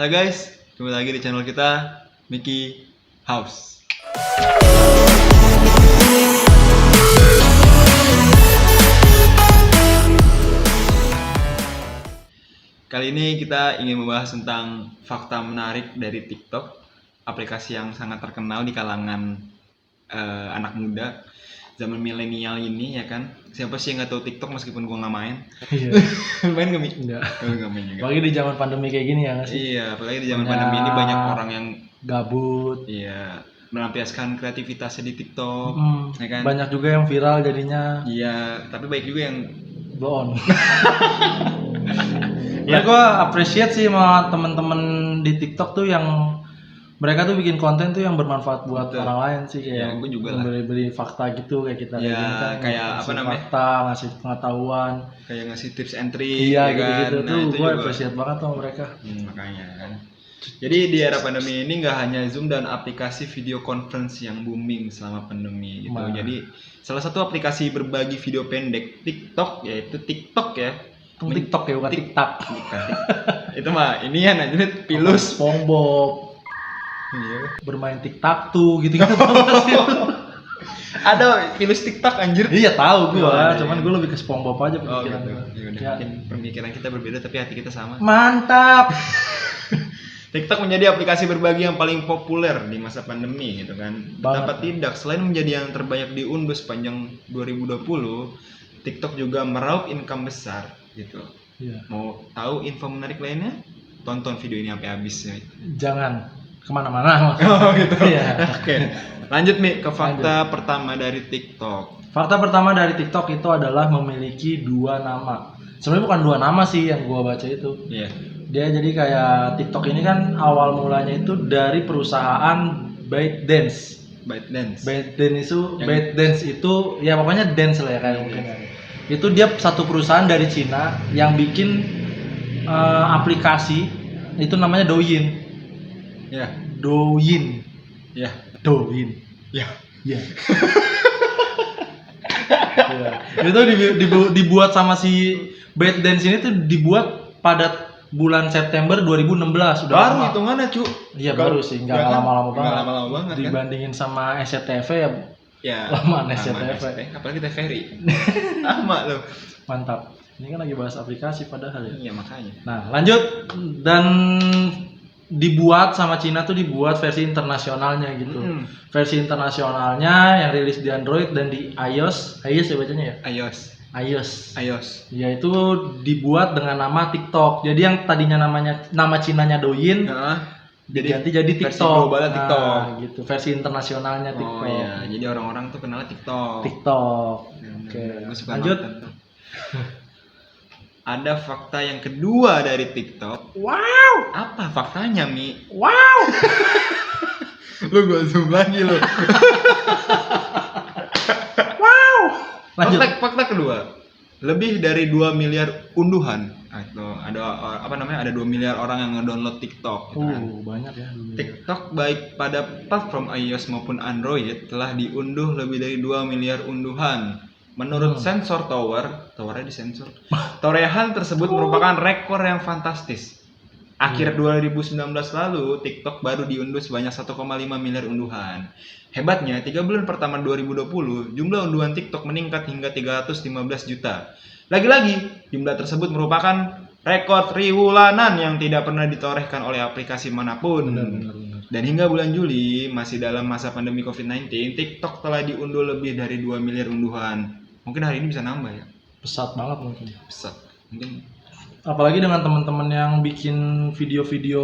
Halo guys, kembali lagi di channel kita, Mickey House. Kali ini kita ingin membahas tentang fakta menarik dari TikTok, aplikasi yang sangat terkenal di kalangan anak muda zaman milenial ini, ya kan? Siapa sih yang nggak tahu TikTok meskipun gua nggak main? Iya. Main nggak Mi? Enggak. Nggak main juga. Apalagi di zaman pandemi kayak gini ya nggak sih? Iya, apalagi di zaman pandemi ini banyak orang yang gabut. iya melampiaskan kreativitasnya di TikTok, ya kan? Banyak juga yang viral jadinya. Iya, tapi baik juga yang Blow on. Ya gue appreciate sih sama temen-temen di TikTok tuh yang mereka tuh bikin konten tuh yang bermanfaat buat Betul. orang lain sih, Iya, kayak gua juga lah. beri fakta gitu kayak kita Ya, gini kan, kayak ngasih apa namanya? fakta, ngasih pengetahuan. kayak ngasih tips and trick, Iya ya gitu-gitu kan? Nah, tuh itu gue juga. appreciate banget sama mereka. Makanya kan. Jadi di era pandemi ini nggak hanya Zoom dan aplikasi video conference yang booming selama pandemi gitu. Nah. Jadi salah satu aplikasi berbagi video pendek TikTok, yaitu TikTok ya. TikTok ya, bukan TikTok. Bukan. Itu mah ini ya anjir pilus. SpongeBob Iya. bermain TikTok tuh gitu-gitu. Ada pilus TikTok anjir. Iya tahu gue, Iya, cuman iya. gue lebih ke SpongeBob aja Oh pemikiran gitu. gue. Ya udah, Ya. mungkin pemikiran kita berbeda tapi hati kita sama. Mantap. TikTok menjadi aplikasi berbagi yang paling populer di masa pandemi gitu kan. Betapa tidak, selain menjadi yang terbanyak diunduh sepanjang 2020, TikTok juga meraup income besar gitu. Iya. Mau tahu info menarik lainnya? Tonton video ini sampai habis ya. Jangan kemana-mana. Oh gitu. Iya. Oke. Lanjut Mi ke fakta pertama dari TikTok. Fakta pertama dari TikTok itu adalah memiliki 2 nama. Sebenarnya bukan 2 nama sih yang gua baca itu. Iya. Dia jadi kayak TikTok ini kan awal mulanya itu dari perusahaan ByteDance. ByteDance. ByteDance itu ya pokoknya dance lah ya kayak mungkin. Itu dia satu perusahaan dari Cina yang bikin aplikasi itu namanya Douyin. Ya. Douyin. Ya. Douyin. Ya. Ya. Itu dibuat sama si ByteDance ini tuh dibuat pada bulan September 2016 udah Baru lama. hitungannya, Cu. Iya baru sih, nggak lama-lama banget. Nggak lama-lama banget kan. Dibandingin sama SCTV ya Ya. lamaan Aman SCTV. apalagi TVRI. Lama loh. Mantap. Ini kan lagi bahas aplikasi padahal ya. Iya makanya. Nah lanjut, dan dibuat sama Cina tuh dibuat versi internasionalnya gitu. Versi internasionalnya yang rilis di Android dan di iOS ya bacanya ya? iOS. Ya itu dibuat dengan nama TikTok. Jadi yang tadinya nama Cinanya Douyin, diganti jadi TikTok. Versi globalnya TikTok. Nah, gitu. Versi internasionalnya TikTok. Oh iya, jadi orang-orang tuh kenalnya TikTok. Oke. Gua suka Lanjut. nonton tuh. Ada fakta yang kedua dari TikTok. Wow. Apa faktanya, Mi? Wow. Lu gua zoom lagi lu. Wow. Lanjut. Fakta kedua. Lebih dari 2 miliar unduhan atau ada 2 miliar orang yang ngedownload TikTok gitu kan. Banyak ya. TikTok baik pada platform iOS maupun Android telah diunduh lebih dari 2 miliar unduhan. Menurut sensor towernya disensor. Torehan tersebut merupakan rekor yang fantastis. Akhir 2019 lalu, TikTok baru diunduh sebanyak 1,5 miliar unduhan. Hebatnya, 3 bulan pertama 2020, jumlah unduhan TikTok meningkat hingga 315 juta. Lagi-lagi, jumlah tersebut merupakan rekor triwulanan yang tidak pernah ditorehkan oleh aplikasi manapun. Benar. Dan hingga bulan Juli, masih dalam masa pandemi COVID-19, TikTok telah diunduh lebih dari 2 miliar unduhan. Mungkin hari ini bisa nambah ya. Pesat banget mungkin. Pesat. Mungkin Apalagi dengan teman-teman yang bikin video-video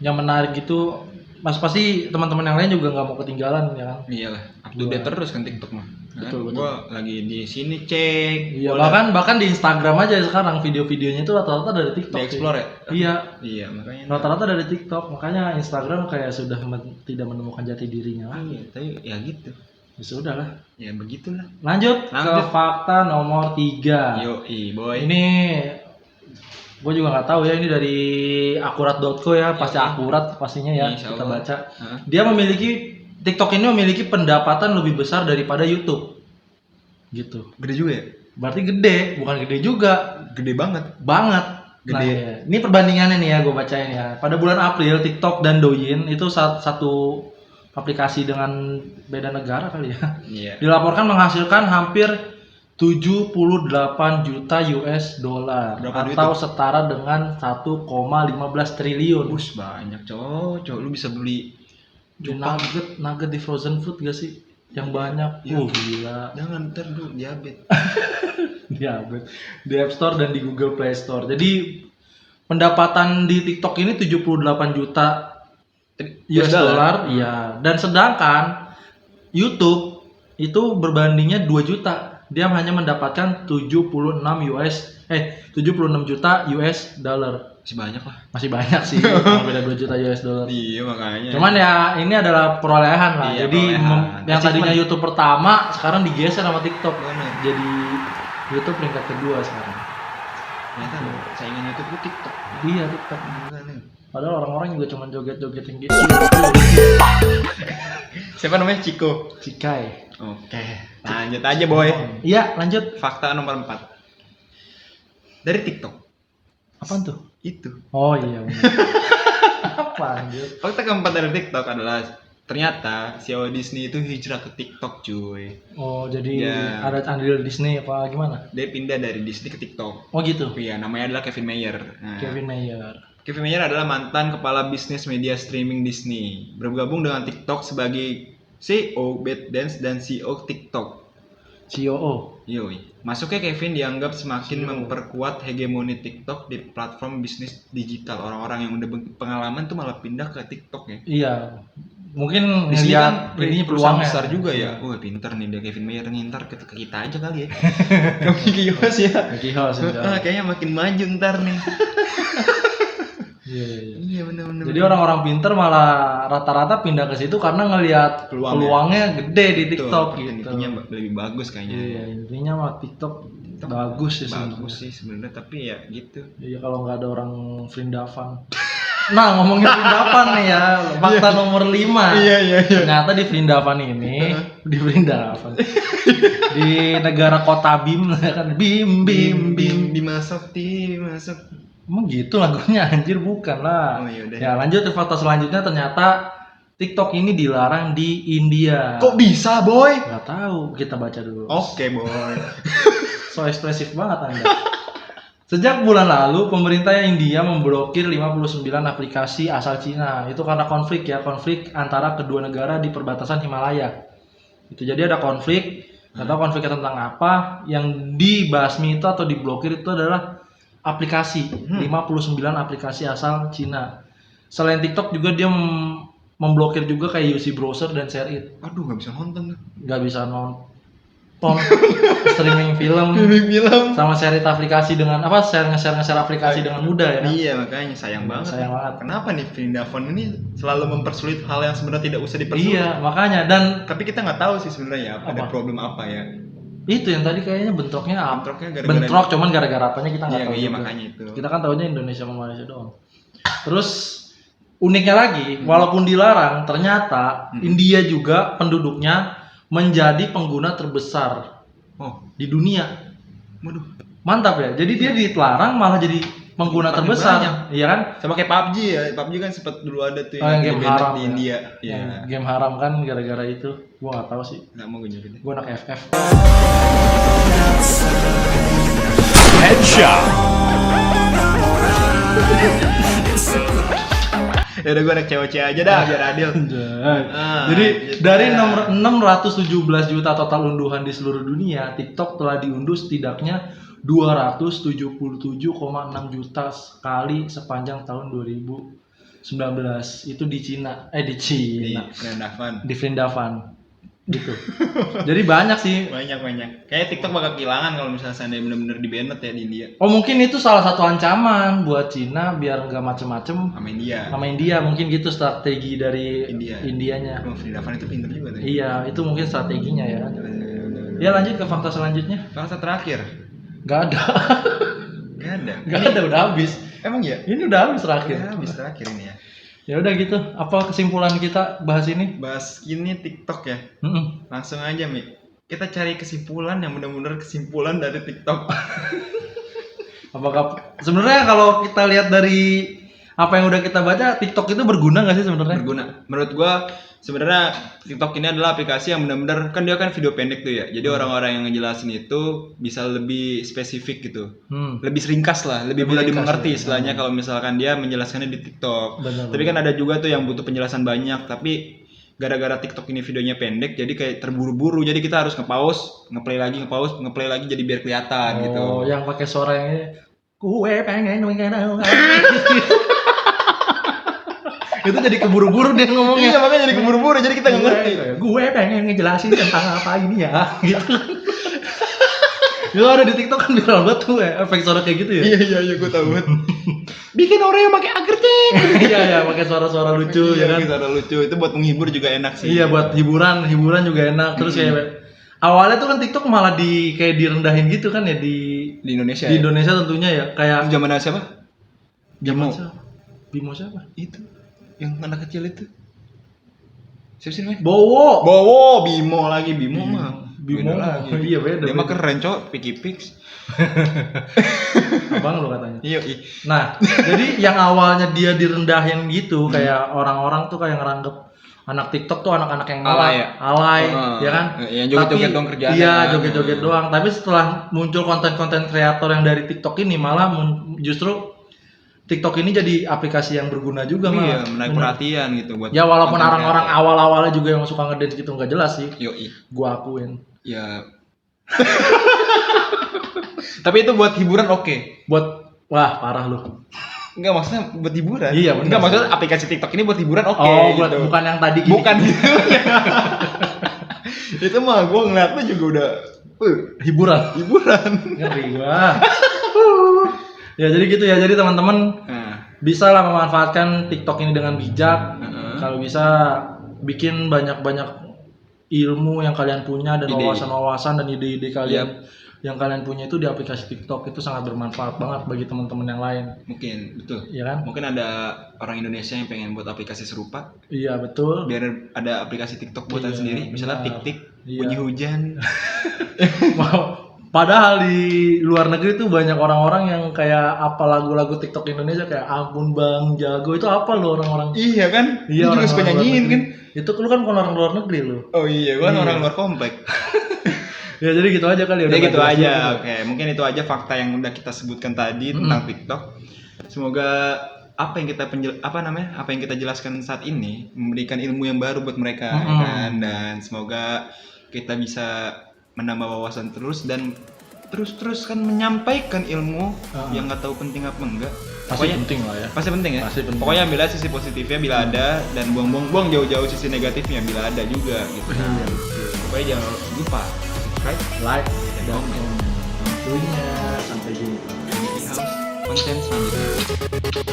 yang menarik gitu, pasti teman-teman yang lain juga nggak mau ketinggalan ya kan. iyalah, up to date terus kan TikTok mah. Betul. Gua lagi di sini cek. Iya, gua bahkan di Instagram aja sekarang video-videonya itu rata-rata dari TikTok. di explore ya. Iya. Iya, makanya. Rata-rata dari TikTok, makanya Instagram kayak sudah tidak menemukan jati dirinya lah. Iya, tapi ya gitu. Ya sudah lah. Ya begitulah. Lanjut ke fakta nomor 3. Yoi, boy. Ini gue juga nggak tahu ya, ini dari akurat.co ya, pasti akurat pastinya ya, Insya kita Allah. baca. Dia TikTok ini memiliki pendapatan lebih besar daripada YouTube. Gitu. Gede juga ya? Berarti gede, bukan gede juga. Gede banget. Banget. Nah, ya. Ini perbandingannya nih ya, gue bacain ya. Pada bulan April, TikTok dan Douyin itu satu aplikasi dengan beda negara kali ya. Iya. Dilaporkan menghasilkan hampir 78 juta US dollar atau setara dengan 1,15 triliun. Bus banyak, cowok. Lu bisa beli nugget di frozen food gak sih? Yang banyak. Gila. Jangan ntar lu diabetes. Diabetes. Di App Store dan di Google Play Store. Jadi pendapatan di TikTok ini 78 juta US dollar, iya. Dan sedangkan YouTube itu berbandingnya 2 juta. Dia hanya mendapatkan 76 juta US dollar. Masih banyak sih. Beda 2 juta US dollar. Iya, makanya. Cuman ya ini adalah perolehan lah. Iya, jadi yang tadinya YouTube pertama sekarang digeser sama TikTok. Jadi YouTube peringkat kedua sekarang. Ternyata saingan YouTube itu TikTok. Iya, TikTok. Padahal orang-orang juga cuma joget-joget yang gitu. Siapa namanya? Ciko. Cikai. Oke. Lanjut aja, boy. Iya, lanjut. Fakta nomor 4. Dari TikTok. Apaan tuh? Itu. Oh iya. Apa lanjut? Fakta keempat dari TikTok adalah ternyata CEO Disney itu hijrah ke TikTok, cuy. Oh, jadi ada andil Disney apa gimana? Dia pindah dari Disney ke TikTok. Oh gitu. Iya, namanya adalah Kevin Mayer. Kevin Mayer. Kevin Mayer adalah mantan kepala bisnis media streaming Disney. Bergabung dengan TikTok sebagai CEO ByteDance dan CEO TikTok. COO. Yoi. Masuknya Kevin dianggap semakin memperkuat hegemoni TikTok di platform bisnis digital. Orang-orang yang udah pengalaman tuh malah pindah ke TikTok ya. Iya. Mungkin Disney kan ini peluang besar juga ya. Wah, pinter nih dia Kevin Mayer nih, ntar ke kita aja kali ya. Mickey Mouse ya. Mickey Mouse. Kayaknya makin maju ntar nih. Iya benar. Jadi orang-orang pinter malah rata-rata pindah ke situ karena ngelihat peluangnya gede di TikTok gitu. Intinya lebih bagus kayaknya. Iya, intinya mah TikTok bagus sih sebenarnya. Bagus sih sebenarnya, tapi ya gitu. Iya, kalau nggak ada orang Vrindavan. Nah, ngomongin Vrindavan nih ya, fakta nomor 5. Iya. Ternyata di Vrindavan ini, di negara kota Bim kan, Bim dimasuk. Emang gitu lagunya, anjir, bukan lah. Oh, yaudah. Ya lanjut ke fakta selanjutnya, ternyata TikTok ini dilarang di India. Kok bisa, boy? Gak tahu, kita baca dulu. Oke, boy. So ekspresif banget Anda. Sejak bulan lalu, pemerintah India memblokir 59 aplikasi asal Cina. Itu karena konflik antara kedua negara di perbatasan Himalaya. Itu jadi ada konflik, nggak tahu konfliknya tentang apa. Yang dibasmi itu atau diblokir itu adalah aplikasi, 59 aplikasi asal Cina. Selain TikTok juga dia memblokir juga kayak UC Browser dan ShareIt. Aduh, nggak bisa nonton tuh. Nggak bisa nonton streaming film sama ShareIt aplikasi dengan apa nge-share aplikasi dengan mudah ya. Iya, makanya sayang banget. Kenapa nih Vrindavan ini selalu mempersulit hal yang sebenarnya tidak usah dipersulit? Iya, makanya. Dan tapi kita nggak tahu sih sebenarnya ada problem apa ya. Itu yang tadi kayaknya bentrok cuman gara-gara apanya kita nggak tahu. Iya, makanya itu. Kita kan tahunya Indonesia sama Malaysia doang. Terus uniknya lagi, walaupun dilarang, ternyata India juga penduduknya menjadi pengguna terbesar di dunia. Waduh, mantap ya. Jadi dia dilarang malah jadi pengguna terbesar, iya kan? Sama kayak PUBG ya. PUBG kan sempat dulu ada tuh yang game haram di India. Iya. Game haram kan gara-gara itu. Gua nggak tahu sih. Nggak mau gue juga. Gua anak FF. Headshot. Ya udah gue anak cewek aja dah biar adil. Jadi dari 617 juta total unduhan di seluruh dunia, TikTok telah diunduh setidaknya 277,6 juta kali sepanjang tahun 2019. Itu di Cina. Di Vrindavan. Gitu. Jadi banyak sih. Banyak. Kayak TikTok bakal kehilangan kalau misalnya seandainya benar-benar di-banned ya di India. Oh, mungkin itu salah satu ancaman buat Cina biar nggak macem-macem sama India. Mungkin gitu strategi dari Indianya. Vrindavan itu pintar juga tuh. Iya, itu mungkin strateginya ya. Ya lanjut ke fakta selanjutnya. Fakta terakhir. Gak ada, udah habis. Emang ya? Ini udah habis terakhir. Habis terakhir ini ya. Ya udah gitu. Apa kesimpulan kita bahas ini? Bahas ini TikTok ya. Langsung aja, Mik. Kita cari kesimpulan yang benar-benar kesimpulan dari TikTok. Apakah sebenarnya kalau kita lihat dari apa yang udah kita baca, TikTok itu berguna nggak sih sebenarnya? Berguna. Menurut gua sebenarnya TikTok ini adalah aplikasi yang benar-benar kan dia kan video pendek tuh ya. Jadi orang-orang yang ngejelasin itu bisa lebih spesifik gitu. Lebih ringkas lah, lebih mudah dimengerti istilahnya kalau misalkan dia menjelaskannya di TikTok. Tapi kan ada juga tuh yang butuh penjelasan banyak, tapi gara-gara TikTok ini videonya pendek jadi kayak terburu-buru. Jadi kita harus nge-pause, nge-play lagi jadi biar kelihatan gitu. Oh, yang pakai suara yang ini, gue pengen itu jadi keburu-buru dia ngomongnya. Iya, makanya jadi keburu-buru, jadi kita nggak ngerti. Gue pengen ngejelasin tentang apa ini ya, gitu. Itu ada di TikTok kan viral banget tuh efek suara kayak gitu ya. Iya, gue tahu banget. Bikin orang yang pakai agercek. Iya, pakai suara-suara lucu ya kan. Suara lucu itu buat menghibur juga enak sih. Iya, buat hiburan juga enak. Terus kayak awalnya tuh kan TikTok malah kayak direndahin gitu kan ya di Indonesia. Di Indonesia tentunya ya, kayak zaman siapa? Bimo siapa? Itu yang anak kecil itu. Siapa sih namanya? Bowo, Bimo mah. Bimo lagi. Iya beda. Dia mah keren, Cok, Piki Pix. Abang lu katanya. Iya. Nah, jadi yang awalnya dia direndahin gitu, kayak orang-orang tuh kayak ngeranggep anak TikTok tuh anak-anak yang alay, ya kan? Yang joget-joget doang kerjaan. Iya, joget-joget doang. Tapi setelah muncul konten-konten kreator yang dari TikTok ini malah justru TikTok ini jadi aplikasi yang berguna juga malah. Iya, menarik perhatian gitu buat. Ya walaupun orang-orang awal-awalnya juga yang suka ngedance gitu nggak jelas sih. Yoi. Gua akuin. Ya. Tapi itu buat hiburan oke. Wah, parah lu. Enggak, maksudnya buat hiburan. Iya, benar. Enggak, maksudnya aplikasi TikTok ini buat hiburan oke. Oh, gitu. bukan yang tadi gini. Bukan gitu. Itu mah gua ngeliatnya juga udah hiburan. Ngeri gua. Ya jadi gitu ya. Jadi teman-teman bisa lah memanfaatkan TikTok ini dengan bijak. Kalau bisa bikin banyak-banyak ilmu yang kalian punya dan wawasan-wawasan dan ide-ide kalian yang kalian punya itu di aplikasi TikTok itu sangat bermanfaat banget bagi teman-teman yang lain. Mungkin, betul. Iya kan? Mungkin ada orang Indonesia yang pengen buat aplikasi serupa. Iya, betul. Biar ada aplikasi TikTok buatan sendiri, misalnya tik-tik, bunyi hujan. Wow. Padahal di luar negeri tuh banyak orang-orang yang kayak apa lagu-lagu TikTok Indonesia kayak ampun bang jago itu apa lo orang-orang. Iya kan? Iya, juga suka nyanyiin kan? Itu lu kan orang luar negeri lo. Oh iya, gua kan orang luar komplek. Ya jadi gitu aja kali ya. Gitu aja. Oke, mungkin itu aja fakta yang udah kita sebutkan tadi tentang TikTok. Semoga apa yang kita jelaskan saat ini memberikan ilmu yang baru buat mereka kan, dan semoga kita bisa menambah wawasan terus dan terus kan menyampaikan ilmu yang nggak tahu penting apa enggak. Pasti penting lah ya. Pasti penting ya. Pasti penting. Pokoknya ambil sisi positifnya bila ada dan buang jauh-jauh sisi negatifnya bila ada juga gitu. Pokoknya jangan lupa subscribe, like, dan komen. Tentunya sampai jumpa di konten selanjutnya.